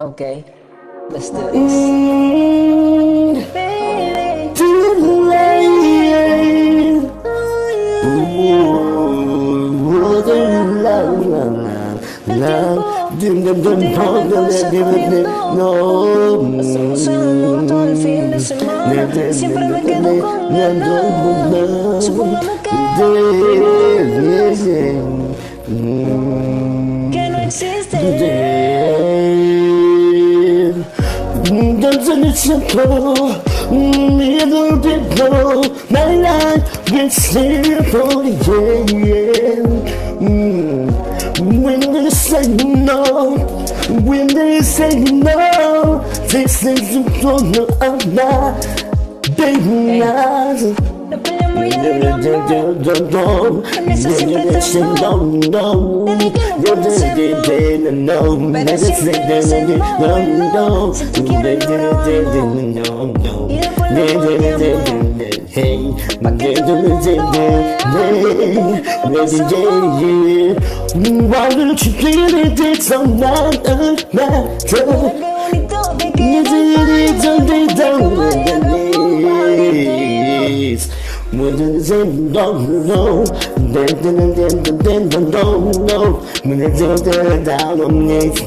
Okay, let's do this. Todo el fin de semana siempre me quedo con ganas. Supóngame que no existe. Doesn't it simple? Little bit low, my life gets simple, yeah. When they say no, when they say no, this is the corner of my baby eyes. Nos peleamos y arreglamos. En eso siempre estamos. Te dije que no puedo hacerlo, pero siempre hacemos. Si tú quieres yo lo hago. Y después lo volteamos. Pa' que tú me Why don't you get it? It's all night, Qué bonito te queda. When they say no, no, then no, when they say down on knees,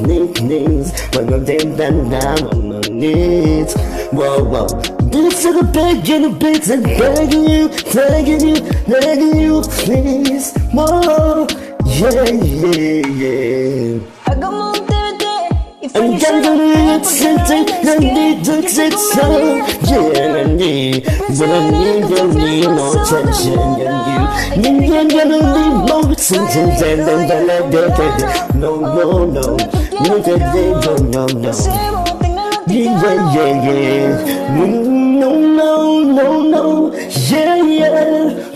when they say down on my knees, whoa, this is a begging, begging you, please, more, yeah. Hagamos un TBT y I'm gonna accept I need to take some, yeah, I need no attention, you're gonna need more attention than that, no, no, yeah,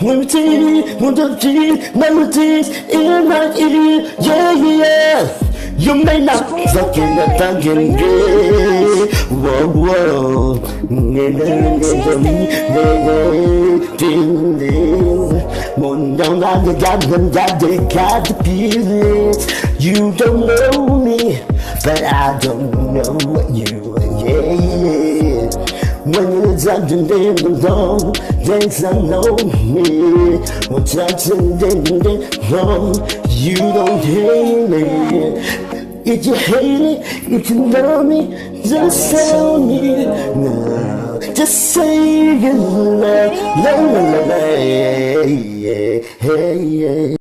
when the melodies in my ear, yeah. You may not fucking get whoa, got the feelings. You don't know me, but I don't know you, yeah. When you're judging alone, things I know me. When judging wrong, you don't hate me. If you hate it, if you love me, just tell me. No, just say you love, yeah.